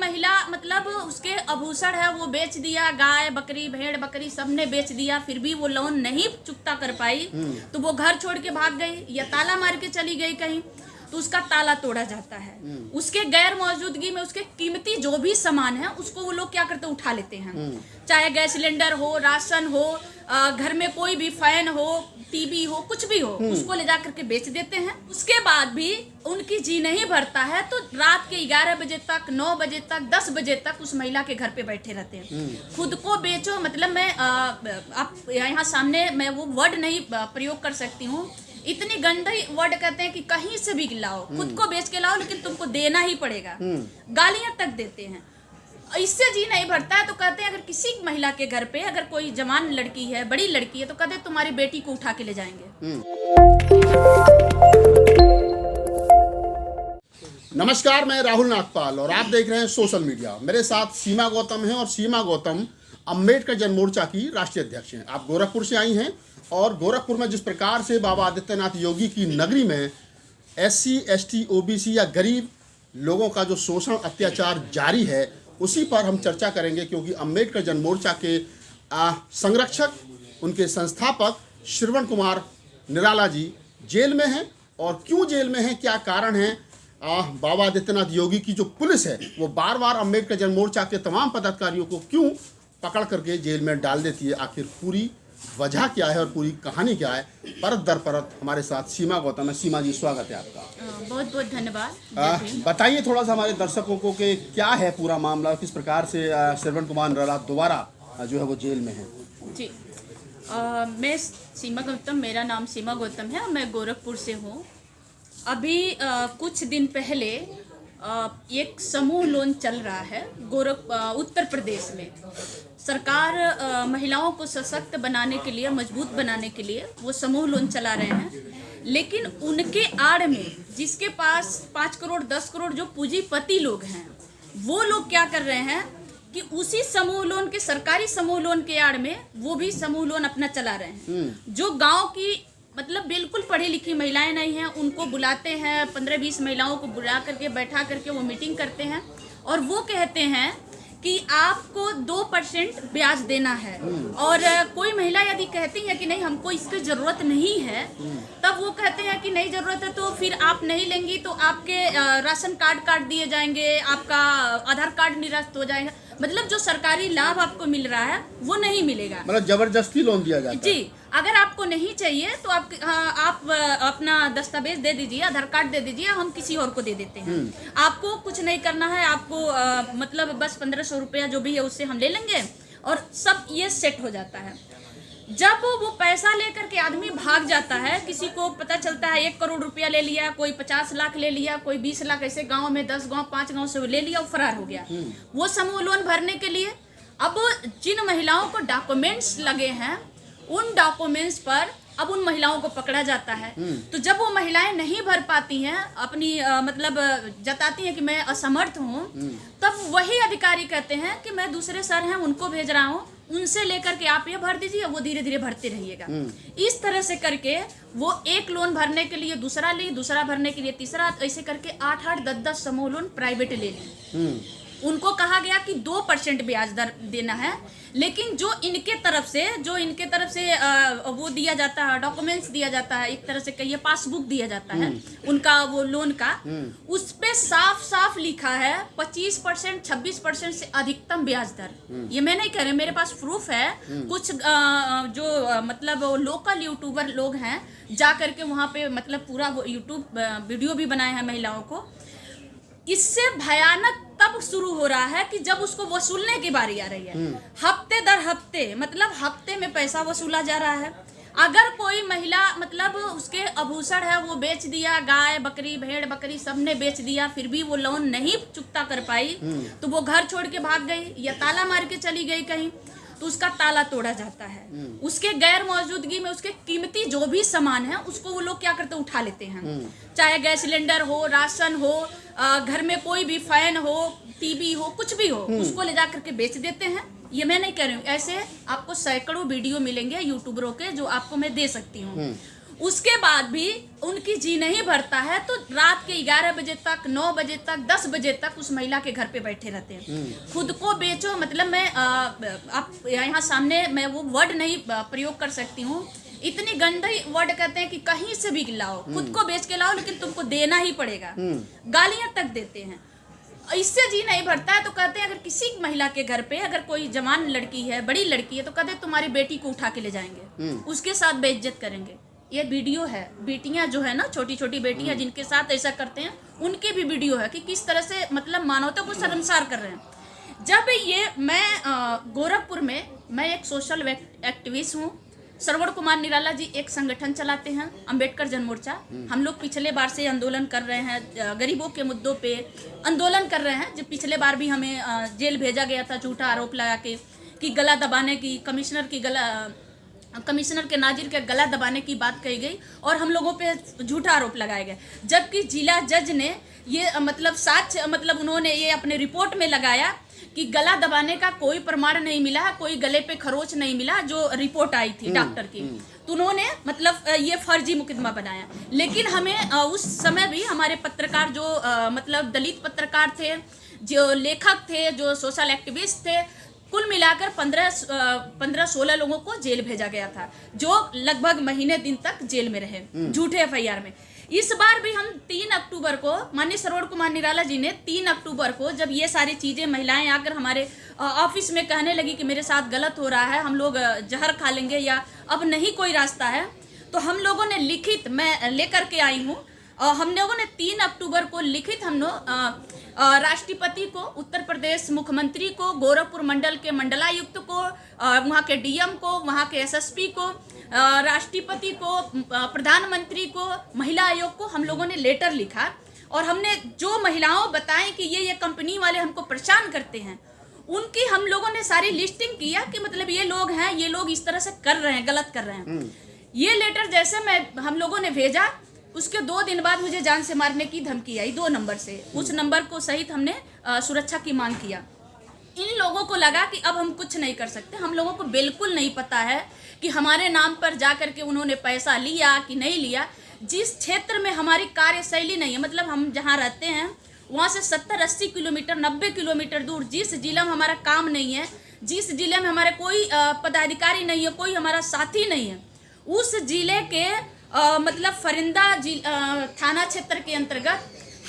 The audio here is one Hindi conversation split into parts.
महिला मतलब उसके आभूषण है वो बेच दिया, गाय बकरी भेड़ बकरी सब ने बेच दिया, फिर भी वो लोन नहीं चुकता कर पाई, तो वो घर छोड़ के भाग गई या ताला मार के चली गई कहीं, तो उसका ताला तोड़ा जाता है। उसके गैर मौजूदगी में उसके कीमती जो भी सामान है उसको वो लोग क्या करते हैं, उठा लेते हैं। चाहे गैस सिलेंडर हो, राशन हो, घर में कोई भी फैन हो, टीवी हो, कुछ भी हो, उसको ले जा करके बेच देते हैं। उसके बाद भी उनकी जी नहीं भरता है तो रात के 11 बजे तक, 9 बजे तक, 10 बजे तक उस महिला के घर पे बैठे रहते हैं। खुद को बेचो, मतलब मैं आप यहाँ सामने मैं वो वर्ड नहीं प्रयोग कर सकती हूँ, इतनी गंदी वर्ड कहते हैं कि कहीं से भी लाओ, खुद को बेच के लाओ, लेकिन तुमको देना ही पड़ेगा। गालियां तक देते हैं। इससे जी नहीं भरता है तो कहते हैं अगर किसी महिला के घर पे अगर कोई जवान लड़की है, बड़ी लड़की है, तो कहते हैं तुम्हारी बेटी को उठा के ले जाएंगे। नमस्कार, मैं राहुल नागपाल और आप देख रहे हैं सोशल मीडिया। मेरे साथ सीमा गौतम हैं और सीमा गौतम अम्बेडकर जन मोर्चा की राष्ट्रीय अध्यक्ष हैं। आप गोरखपुर से आई हैं और गोरखपुर में जिस प्रकार से बाबा आदित्यनाथ योगी की नगरी में SC, ST, OBC या गरीब लोगों का जो शोषण अत्याचार जारी है, उसी पर हम चर्चा करेंगे, क्योंकि अम्बेडकर जन मोर्चा के संरक्षक, उनके संस्थापक श्रवण कुमार निराला जी जेल में हैं। और क्यों जेल में हैं, क्या कारण है, बाबा आदित्यनाथ योगी की जो पुलिस है वो बार बार अम्बेडकर जन मोर्चा के तमाम पदाधिकारियों को क्यों पकड़ करके जेल में डाल देती है, आखिर पूरी वजह क्या है और पूरी कहानी क्या है, परत दर परत हमारे साथ सीमा गौतम है। सीमा जी, स्वागत है आपका। बहुत बहुत धन्यवाद। बताइए थोड़ा सा हमारे दर्शकों को कि क्या है पूरा मामला, किस प्रकार से श्रवण कुमार निराला दोबारा जो है वो जेल में है। जी, मैं सीमा गौतम, मेरा नाम सीमा गौतम है और मैं गोरखपुर से हूँ। अभी कुछ दिन पहले एक समूह लोन चल रहा है उत्तर प्रदेश में। सरकार महिलाओं को सशक्त बनाने के लिए, मजबूत बनाने के लिए वो समूह लोन चला रहे हैं, लेकिन उनके आड़ में जिसके पास 5 करोड़ 10 करोड़ जो पूंजीपति लोग हैं, वो लोग क्या कर रहे हैं कि उसी समूह लोन के, सरकारी समूह लोन के आड़ में वो भी समूह लोन अपना चला रहे हैं। जो गांव की मतलब बिल्कुल पढ़ी लिखी महिलाएं नहीं हैं, उनको बुलाते हैं, 15-20 महिलाओं को बुला करके बैठा करके वो मीटिंग करते हैं और वो कहते हैं कि आपको 2% ब्याज देना है। और कोई महिला यदि कहती है कि नहीं हमको इसकी ज़रूरत नहीं है, तब वो कहते हैं कि नहीं ज़रूरत है तो फिर आप नहीं लेंगी तो आपके राशन कार्ड काट दिए जाएंगे, आपका आधार कार्ड निरस्त हो जाएगा। मतलब जो सरकारी लाभ आपको मिल रहा है वो नहीं मिलेगा, मतलब जबरदस्ती लोन दिया जाता है। जी, अगर आपको नहीं चाहिए तो आप अपना दस्तावेज दे दीजिए, आधार कार्ड दे दीजिए, हम किसी और को दे देते हैं। आपको कुछ नहीं करना है, आपको मतलब बस 1500 रुपया जो भी है उससे हम ले लेंगे और सब ये सेट हो जाता है। जब वो पैसा लेकर के आदमी भाग जाता है, किसी को पता चलता है 1 करोड़ रुपया ले लिया, कोई 50 लाख ले लिया, कोई 20 लाख, ऐसे गांव में 10 गांव 5 गांव से ले लिया और फरार हो गया वो समूह लोन भरने के लिए। अब जिन महिलाओं को डॉक्यूमेंट्स लगे हैं, उन डॉक्यूमेंट्स पर अब उन महिलाओं को पकड़ा जाता है। तो जब वो महिलाएं नहीं भर पाती हैं, अपनी मतलब जताती हैं कि मैं असमर्थ हूँ, तब वही अधिकारी कहते हैं कि मैं दूसरे सर हैं उनको भेज रहा हूँ, उनसे लेकर के आप ये भर दीजिए, वो धीरे धीरे भरते रहिएगा। इस तरह से करके वो एक लोन भरने के लिए दूसरा ली, दूसरा भरने के लिए तीसरा, ऐसे करके 8-8, 10-10 समूह लोन प्राइवेट ले ली। उनको कहा गया कि 2% ब्याज दर देना है, लेकिन जो इनके तरफ से वो दिया जाता है, डॉक्यूमेंट्स दिया जाता है, एक तरह से कहिए पासबुक दिया जाता है उनका वो लोन का, उस पे साफ साफ लिखा है 25%, 26% से अधिकतम ब्याज दर। ये मैं नहीं कह रही, मेरे पास प्रूफ है। कुछ जो मतलब लोकल यूट्यूबर लोग हैं, जा करके वहाँ पे मतलब पूरा वो यूट्यूब वीडियो भी बनाए हैं महिलाओं को। इससे भयानक तब शुरू हो रहा है कि जब उसको वसूलने की बारी आ रही है। हफ्ते दर हफ्ते, मतलब हफ्ते में पैसा वसूला जा रहा है। अगर कोई महिला मतलब उसके आभूषण है वो बेच दिया, गाय बकरी भेड़ बकरी सब ने बेच दिया, फिर भी वो लोन नहीं चुकता कर पाई, तो वो घर छोड़ के भाग गई या ताला मार के चली गई कहीं, तो उसका ताला तोड़ा जाता है। उसके गैर मौजूदगी में उसके कीमती जो भी सामान है उसको वो लोग क्या करते हैं, उठा लेते हैं। चाहे गैस सिलेंडर हो, राशन हो, घर में कोई भी फैन हो, टीवी हो, कुछ भी हो, उसको ले जा करके बेच देते हैं। ये मैं नहीं कह रही हूँ, ऐसे आपको सैकड़ों वीडियो मिलेंगे यूट्यूबरों के जो आपको मैं दे सकती हूँ। उसके बाद भी उनकी जी नहीं भरता है तो रात के 11 बजे तक, 9 बजे तक, 10 बजे तक उस महिला के घर पे बैठे रहते हैं। खुद को बेचो, मतलब मैं आप यहाँ सामने मैं वो वर्ड नहीं प्रयोग कर सकती हूँ, इतनी गंदी वर्ड कहते हैं कि कहीं से भी लाओ, खुद को बेच के लाओ, लेकिन तुमको देना ही पड़ेगा। गालियां तक देते हैं। इससे जी नहीं भरता है तो कहते हैं अगर किसी महिला के घर पे अगर कोई जवान लड़की है, बड़ी लड़की है, तो कहते हैं तुम्हारी बेटी को उठा के ले जाएंगे, उसके साथ बेइज्जत करेंगे। ये वीडियो है, बेटियां जो है ना, छोटी छोटी बेटियां जिनके साथ ऐसा करते हैं, उनकी भी वीडियो है कि किस तरह से मतलब मानवता को शर्मसार कर रहे हैं। जब ये मैं गोरखपुर में मैं एक सोशल एक्टिविस्ट हूँ। श्रवण कुमार निराला जी एक संगठन चलाते हैं, अंबेडकर जन मोर्चा। हम लोग पिछले बार से आंदोलन कर रहे हैं, गरीबों के मुद्दों पे आंदोलन कर रहे हैं। जब पिछले बार भी हमें जेल भेजा गया था झूठा आरोप लगा के कि गला दबाने की, कमिश्नर के नाजिर के गला दबाने की बात कही गई और हम लोगों पे झूठा आरोप लगाए गए। जबकि जिला जज ने ये मतलब साक्ष्य मतलब उन्होंने ये अपने रिपोर्ट में लगाया कि गला दबाने का कोई प्रमाण नहीं मिला, कोई गले पे खरोच नहीं मिला, जो रिपोर्ट आई थी डॉक्टर की। तो उन्होंने मतलब ये फर्जी मुकदमा बनाया। लेकिन हमें उस समय भी हमारे पत्रकार जो मतलब दलित पत्रकार थे, जो लेखक थे, जो सोशल एक्टिविस्ट थे, कुल मिलाकर 15-16 लोगों को जेल भेजा गया था, जो लगभग महीने दिन तक जेल में रहे झूठे एफआईआर में। इस बार भी हम 3 अक्टूबर को माननीय श्रवण कुमार निराला जी ने 3 अक्टूबर को जब ये सारी चीज़ें महिलाएं आकर हमारे ऑफिस में कहने लगी कि मेरे साथ गलत हो रहा है, हम लोग जहर खा लेंगे या अब नहीं कोई रास्ता है, तो हम लोगों ने लिखित, मैं लेकर के आई हूँ, हम लोगों ने 3 अक्टूबर को लिखित हम लोग राष्ट्रपति को, उत्तर प्रदेश मुख्यमंत्री को, गोरखपुर मंडल के मंडलायुक्त को, वहाँ के डीएम को, वहाँ के एसएसपी को, राष्ट्रपति को, प्रधानमंत्री को, महिला आयोग को हम लोगों ने लेटर लिखा और हमने जो महिलाओं बताएं कि ये कंपनी वाले हमको परेशान करते हैं, उनकी हम लोगों ने सारी लिस्टिंग किया कि मतलब ये लोग हैं, ये लोग इस तरह से कर रहे हैं, गलत कर रहे हैं। ये लेटर जैसे हम लोगों ने भेजा, उसके 2 दिन बाद मुझे जान से मारने की धमकी आई 2 नंबर से। उस नंबर को सहित हमने सुरक्षा की मांग किया। इन लोगों को लगा कि अब हम कुछ नहीं कर सकते। हम लोगों को बिल्कुल नहीं पता है कि हमारे नाम पर जा करके उन्होंने पैसा लिया कि नहीं लिया। जिस क्षेत्र में हमारी कार्यशैली नहीं है, मतलब हम जहाँ रहते हैं वहाँ से 70-80 किलोमीटर, 90 किलोमीटर दूर, जिस जिला में हमारा काम नहीं है, जिस जिले में हमारे कोई पदाधिकारी नहीं है, कोई हमारा साथी नहीं है, उस जिले के मतलब फरिंदा थाना क्षेत्र के अंतर्गत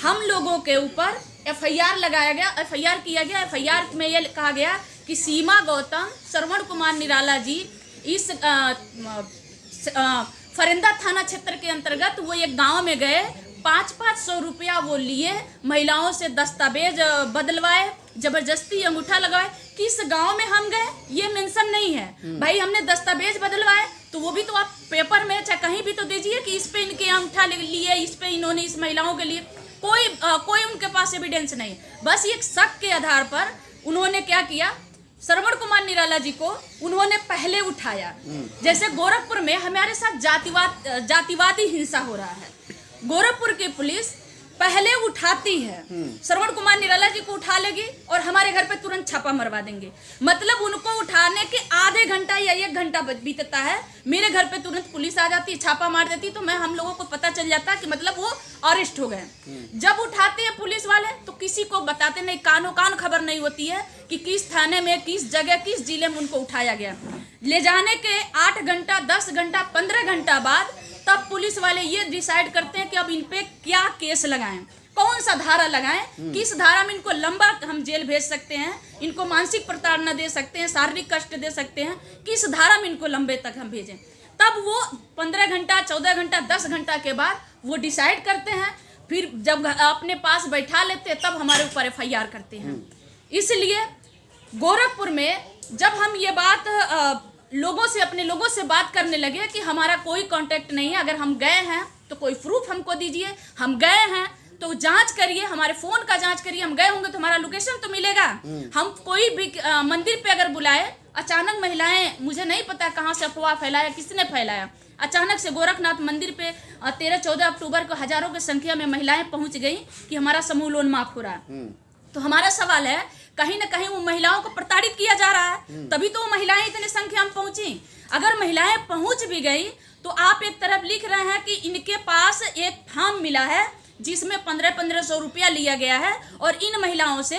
हम लोगों के ऊपर एफआईआर लगाया गया, एफआईआर किया गया। एफआईआर में यह कहा गया कि सीमा गौतम, श्रवण कुमार निराला जी इस फरिंदा थाना क्षेत्र के अंतर्गत वो एक गांव में गए, 500 रुपया वो लिए, महिलाओं से दस्तावेज बदलवाए, जबरदस्ती अंगूठा लगाए। किस गांव में हम गए ये मेंशन नहीं है। भाई हमने दस्तावेज बदलवाए तो वो भी तो आप पेपर में चाहे कहीं भी तो दीजिए कि इस पे इनके अंगूठा लिए, इस पे इन्होंने इस महिलाओं के लिए कोई उनके पास एविडेंस नहीं। बस एक शक के आधार पर उन्होंने क्या किया, श्रवण कुमार निराला जी को उन्होंने पहले उठाया। जैसे गोरखपुर में हमारे साथ जातिवादी हिंसा हो रहा है, गोरखपुर की पुलिस पहले उठाती है, श्रवण कुमार निराला जी को उठा लेगी और हमारे घर पे तुरंत छापा मरवा देंगे। मतलब उनको उठाने के आधे घंटा या 1 घंटा बीतता है, मेरे घर पे तुरंत पुलिस आ जाती, छापा मार देती, तो मैं हम लोगों को पता चल जाता कि मतलब वो अरेस्ट हो गए। जब उठाते हैं पुलिस वाले तो किसी को बताते नहीं, कानो-कान खबर नहीं होती है कि किस थाने में, किस जगह, किस जिले में उनको उठाया गया। ले जाने के 8 घंटा, 10 घंटा, 15 घंटा बाद तब पुलिस वाले ये डिसाइड करते हैं कि अब इन पे क्या केस लगाएं, कौन सा धारा लगाएं, किस धारा में इनको लंबा हम जेल भेज सकते हैं, इनको मानसिक प्रताड़ना दे सकते हैं, शारीरिक कष्ट दे सकते हैं, किस धारा में इनको लंबे तक हम भेजें। तब वो 15 घंटा, 14 घंटा, 10 घंटा के बाद वो डिसाइड करते हैं। फिर जब अपने पास बैठा लेते हैं तब हमारे ऊपर एफआईआर करते हैं। इसलिए गोरखपुर में जब हम ये बात अपने लोगों से बात करने लगे कि हमारा कोई कांटेक्ट नहीं है, अगर हम गए हैं तो कोई प्रूफ हमको दीजिए, हम गए हैं तो जांच करिए, हमारे फोन का जांच करिए, हम गए होंगे तो हमारा लोकेशन तो मिलेगा। हम कोई भी मंदिर पे अगर बुलाए, अचानक महिलाएं, मुझे नहीं पता कहाँ से अफवाह फैलाया, किसने फैलाया, अचानक से गोरखनाथ मंदिर पे 13-14 अक्टूबर को हजारों की संख्या में महिलाएं पहुंच गई कि हमारा समूह लोन माफ हो रहा है। तो हमारा सवाल है, कहीं ना कहीं वो महिलाओं को प्रताड़ित किया जा रहा है, तभी तो वो महिलाएं इतने संख्या में पहुंची। अगर महिलाएं पहुंच भी गई तो आप एक तरफ लिख रहे हैं कि इनके पास एक फॉर्म मिला है जिसमें 1500 रुपया लिया गया है और इन महिलाओं से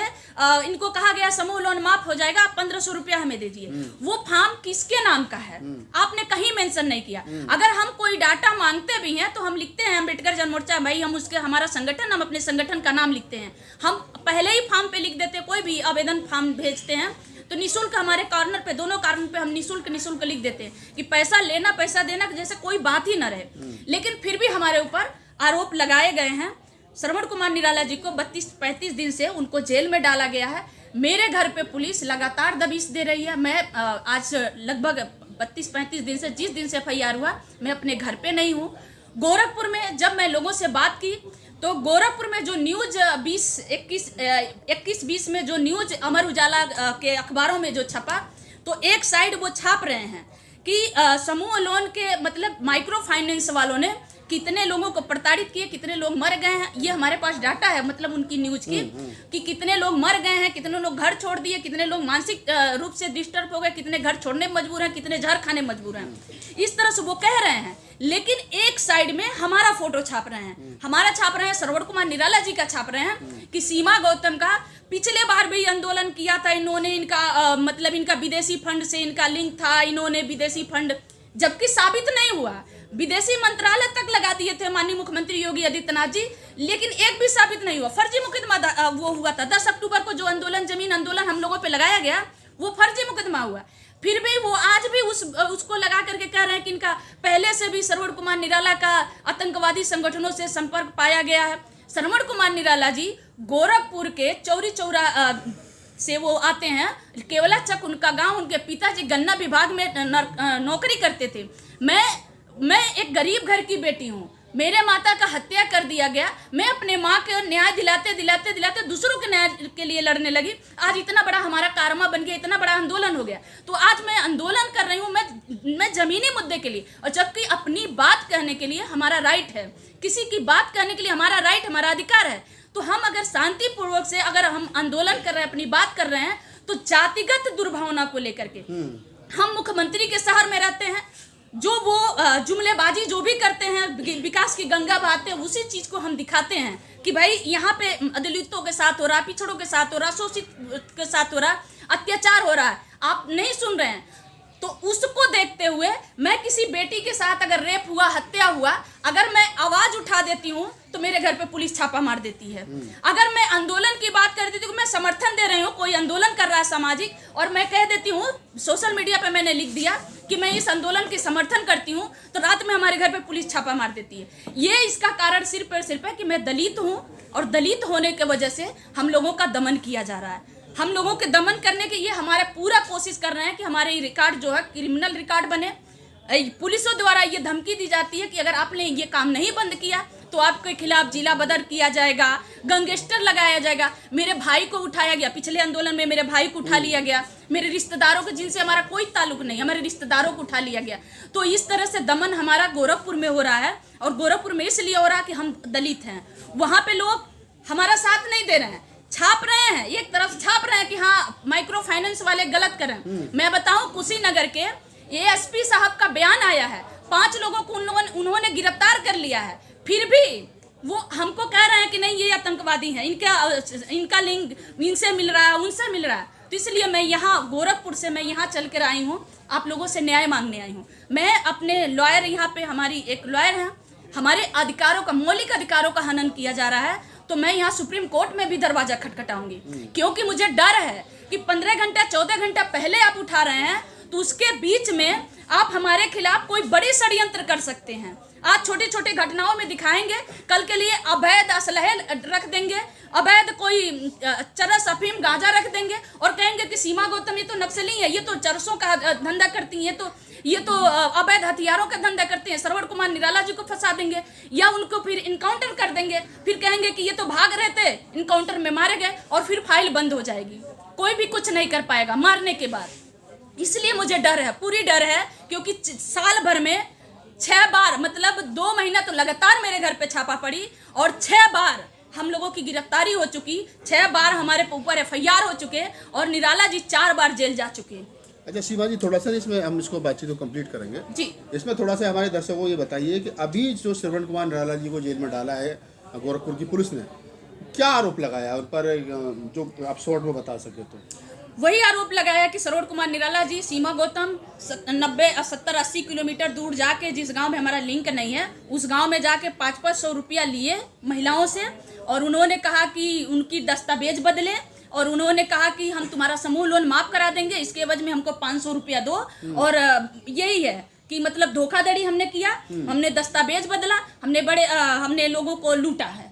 इनको कहा गया समूह लोन माफ हो जाएगा, आप 1500 रुपया हमें दे दिए। वो फॉर्म किसके नाम का है आपने कहीं मेंशन नहीं किया। अगर हम कोई डाटा मांगते भी हैं तो हम लिखते हैं अम्बेडकर जन मोर्चा, भाई हम उसके हमारा संगठन, हम अपने संगठन का नाम लिखते हैं, हम पहले ही फॉर्म पे लिख देते हैं। कोई भी आवेदन फॉर्म भेजते हैं तो निःशुल्क हमारे कॉर्नर पे, दोनों कॉर्नर पे हम निःशुल्क लिख देते हैं कि पैसा लेना पैसा देना, जैसे कोई बात ही ना रहे। लेकिन फिर भी हमारे ऊपर आरोप लगाए गए हैं। श्रवण कुमार निराला जी को 32-35 दिन से उनको जेल में डाला गया है। मेरे घर पे पुलिस लगातार दबिश दे रही है। मैं आज लगभग 32-35 दिन से, जिस दिन से FIR हुआ, मैं अपने घर पे नहीं हूँ। गोरखपुर में जब मैं लोगों से बात की तो गोरखपुर में जो न्यूज 21-20 में जो न्यूज अमर उजाला के अखबारों में जो छपा, तो एक साइड वो छाप रहे हैं कि समूह लोन के मतलब माइक्रो फाइनेंस वालों ने कितने लोगों को प्रताड़ित किए, कितने लोग मर गए हैं। ये हमारे पास डाटा है, मतलब उनकी न्यूज की, कि कितने लोग मर गए हैं, कितने लोग घर छोड़ दिए, कितने लोग मानसिक रूप से डिस्टर्ब हो गए, कितने घर छोड़ने में मजबूर हैं, कितने जहर खाने मजबूर हैं। इस तरह से वो कह रहे हैं, लेकिन एक साइड में हमारा फोटो छाप रहे हैं, हमारा छाप रहे हैं, श्रवण कुमार निराला जी का छाप रहे हैं कि सीमा गौतम का पिछले बार भी आंदोलन किया था इन्होंने, इनका मतलब इनका विदेशी फंड से इनका लिंक था, इन्होंने विदेशी फंड, जबकि साबित नहीं हुआ। विदेशी मंत्रालय तक लगा दिए थे माननीय मुख्यमंत्री योगी आदित्यनाथ जी, लेकिन एक भी साबित नहीं हुआ। फर्जी मुकदमा वो हुआ था 10 अक्टूबर को, जो आंदोलन जमीन आंदोलन हम लोगों पे लगाया गया, वो फर्जी मुकदमा हुआ। फिर भी वो आज भी उसको लगा करके कह रहे हैं कि इनका पहले से भी श्रवण कुमार निराला का आतंकवादी संगठनों से संपर्क पाया गया है। श्रवण कुमार निराला जी गोरखपुर के चौरी चौरा से वो आते हैं, केवलाचक उनका गांव, उनके पिताजी गन्ना विभाग में नौकरी करते थे। मैं एक गरीब घर की बेटी हूँ, मेरे माता का हत्या कर दिया गया, मैं अपने माँ के न्याय दिलाते दूसरों के न्याय के लिए लड़ने लगी। आज इतना बड़ा हमारा कारवा बन गया, इतना बड़ा आंदोलन हो गया, तो आज मैं आंदोलन कर रही हूँ मैं जमीनी मुद्दे के लिए, और जबकि अपनी बात कहने के लिए हमारा राइट है, किसी की बात कहने के लिए हमारा राइट, हमारा अधिकार है। तो हम अगर शांतिपूर्वक से अगर हम आंदोलन कर रहे हैं, अपनी बात कर रहे हैं, तो जातिगत दुर्भावना को लेकर के हम मुख्यमंत्री के शहर में रहते हैं, जो वो जुमलेबाजी जो भी करते हैं, विकास की गंगा बहाते हैं, उसी चीज को हम दिखाते हैं कि भाई यहाँ पे दलितों के साथ हो रहा है, पिछड़ों के साथ हो रहा है, शोषित के साथ हो रहा है, अत्याचार हो रहा है, आप नहीं सुन रहे हैं। तो उसको देखते हुए मैं किसी बेटी के साथ अगर रेप हुआ, हत्या हुआ, अगर मैं आवाज उठा देती हूँ तो मेरे घर पे पुलिस छापा मार देती है। अगर मैं आंदोलन की बात कर देती हूँ, मैं समर्थन दे रही हूँ, कोई आंदोलन कर रहा है सामाजिक, और मैं कह देती हूँ, सोशल मीडिया पे मैंने लिख दिया कि मैं इस आंदोलन की समर्थन करती हूँ, तो रात में हमारे घर पे पुलिस छापा मार देती है। ये इसका कारण सिर्फ और सिर्फ है कि मैं दलित हूँ, और दलित होने की वजह से हम लोगों का दमन किया जा रहा है। हम लोगों के दमन करने के ये हमारा पूरा कोशिश कर रहे हैं कि हमारे रिकॉर्ड जो है क्रिमिनल रिकॉर्ड बने। पुलिसों द्वारा ये धमकी दी जाती है कि अगर आपने ये काम नहीं बंद किया तो आपके खिलाफ जिला बदर किया जाएगा, गैंगस्टर लगाया जाएगा। मेरे भाई को उठाया गया, पिछले आंदोलन में मेरे भाई को उठा लिया गया, मेरे रिश्तेदारों के जिनसे हमारा कोई ताल्लुक नहीं, हमारे रिश्तेदारों को उठा लिया गया। तो इस तरह से दमन हमारा गोरखपुर में हो रहा है, और गोरखपुर में इसलिए हो रहा है कि हम दलित हैं। वहाँ पे लोग हमारा साथ नहीं दे रहे हैं, छाप रहे हैं, एक तरफ छाप रहे हैं कि हाँ माइक्रो फाइनेंस वाले गलत करें। मैं बताऊं, कुशीनगर के ASP साहब का बयान आया है, 5 लोगों को उन्होंने गिरफ्तार कर लिया है, फिर भी वो हमको कह रहे हैं कि नहीं ये आतंकवादी हैं, इनका लिंक इनसे मिल रहा है, उनसे मिल रहा है। तो इसलिए मैं यहाँ गोरखपुर से मैं यहाँ चल कर आई हूँ, आप लोगों से न्याय मांगने आई हूँ। मैं अपने लॉयर, यहाँ पे हमारी एक लॉयर है, हमारे अधिकारों का, मौलिक अधिकारों का हनन किया जा रहा है, तो मैं यहाँ सुप्रीम कोर्ट में भी दरवाजा खटखटाऊंगी, क्योंकि मुझे डर है कि 15 घंटा 14 घंटा पहले आप उठा रहे हैं, तो उसके बीच में आप हमारे खिलाफ कोई बड़ी षड्यंत्र कर सकते हैं। आज छोटी छोटी घटनाओं में दिखाएंगे, कल के लिए अवैध असलहे रख देंगे, अवैध कोई चरस, अफीम, गांजा रख देंगे, और कहेंगे कि सीमा गौतम ये तो नक्सली है, ये तो चरसों का धंधा करती हैं, ये तो अवैध हथियारों का धंधा करते हैं। श्रवण कुमार निराला जी को फंसा देंगे, या उनको फिर इनकाउंटर कर देंगे, फिर कहेंगे कि ये तो भाग रहे थे, इनकाउंटर में मारे गए, और फिर फाइल बंद हो जाएगी, कोई भी कुछ नहीं कर पाएगा मारने के बाद। इसलिए मुझे डर है, पूरी डर है, क्योंकि साल भर में 6 बार, मतलब 2 महीना तो लगातार मेरे घर पे छापा पड़ी, और 6 बार हम लोगों की गिरफ्तारी हो चुकी, 6 बार हमारे ऊपर FIR हो चुके, और निराला जी 4 बार जेल जा चुके। अच्छा सीमा जी, थोड़ा सा इसमें हम इसको बातचीत को कंप्लीट करेंगे। जी। इसमें थोड़ा सा हमारे दर्शकों को ये बताइए कि अभी जो श्रवण कुमार निराला जी को जेल में डाला है गोरखपुर की पुलिस ने, क्या आरोप लगाया उन पर, जो आप शॉर्ट में बता सके तो? वही आरोप लगाया कि श्रवण कुमार निराला जी सीमा गौतम 70-80 किलोमीटर दूर जाके, जिस गांव में हमारा लिंक नहीं है, उस गांव में जाके 500 रुपया लिए महिलाओं से, और उन्होंने कहा कि उनकी दस्तावेज बदले, और उन्होंने कहा कि हम तुम्हारा समूह लोन माफ करा देंगे, इसके एवज में हमको 500 रुपया दो। और यही है कि मतलब धोखाधड़ी हमने किया, हमने दस्तावेज बदला, हमने लोगों को लूटा है।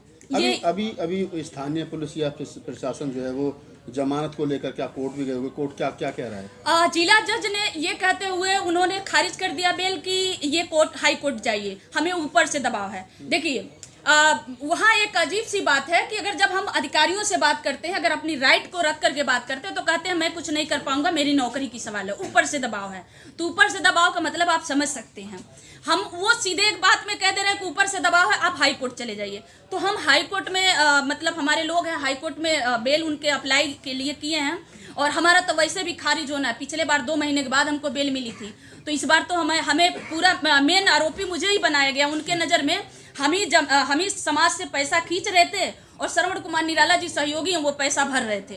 अभी स्थानीय पुलिस या प्रशासन जो है वो जमानत को लेकर क्या कोर्ट भी गए हुए, कोर्ट क्या क्या कह रहा है? जिला जज ने ये कहते हुए उन्होंने खारिज कर दिया बेल कि ये कोर्ट, हाई कोर्ट जाइए, हमें ऊपर से दबाव है। देखिए वहाँ एक अजीब सी बात है कि अगर जब हम अधिकारियों से बात करते हैं, अगर अपनी राइट को रख करके बात करते हैं, तो कहते हैं मैं कुछ नहीं कर पाऊंगा, मेरी नौकरी की सवाल है, ऊपर से दबाव है। तो ऊपर से दबाव का मतलब आप समझ सकते हैं। हम वो सीधे एक बात में कह दे रहे हैं कि ऊपर से दबाव है, आप हाई कोर्ट चले जाइए। तो हम हाई कोर्ट में मतलब हमारे लोग हैं हाई कोर्ट में बेल उनके अप्लाई के लिए किए हैं, और हमारा तो वैसे भी खारिज होना है। पिछले बार 2 महीने के बाद हमको बेल मिली थी, तो इस बार तो हमें पूरा मेन आरोपी मुझे ही बनाया गया। उनके नज़र में हम ही समाज से पैसा खींच रहे थे, और श्रवण कुमार निराला जी सहयोगी हैं, वो पैसा भर रहे थे।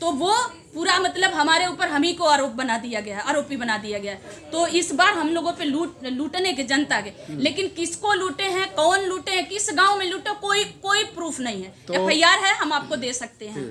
तो वो पूरा मतलब हमारे ऊपर हम ही को आरोपी बना दिया गया। तो इस बार हम लोगों पे लूटने के जनता के, लेकिन किसको लूटे हैं, कौन लूटे हैं, किस गांव में लूटे, कोई प्रूफ नहीं है। FIR है, हम आपको दे सकते हैं।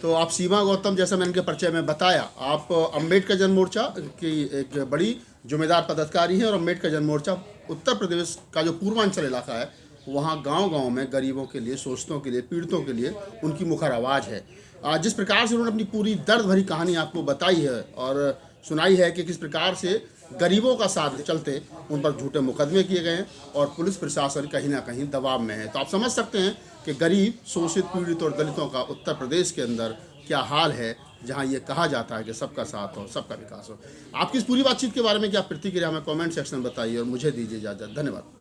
तो आप सीमा गौतम, जैसा मैंने इनके परिचय में बताया, आप अम्बेडकर जन मोर्चा की एक बड़ी जिम्मेदार पदाधिकारी हैं, और अम्बेडकर जन मोर्चा उत्तर प्रदेश का जो पूर्वांचल इलाका है, वहाँ गांव-गांव में गरीबों के लिए, शोषितों के लिए, पीड़ितों के लिए उनकी मुखर आवाज़ है। जिस प्रकार से उन्होंने अपनी पूरी दर्द भरी कहानी आपको बताई है और सुनाई है कि किस प्रकार से गरीबों का साथ चलते उन पर झूठे मुकदमे किए गए हैं, और पुलिस प्रशासन कहीं ना कहीं दबाव में है। तो आप समझ सकते हैं कि गरीब, शोषित, पीड़ित और दलितों का उत्तर प्रदेश के अंदर क्या हाल है, जहां ये कहा जाता है कि सबका साथ हो, सबका विकास हो। आपकी इस पूरी बातचीत के बारे में क्या प्रतिक्रिया हमें कमेंट सेक्शन में बताइए, और मुझे दीजिए इजाज़त। धन्यवाद।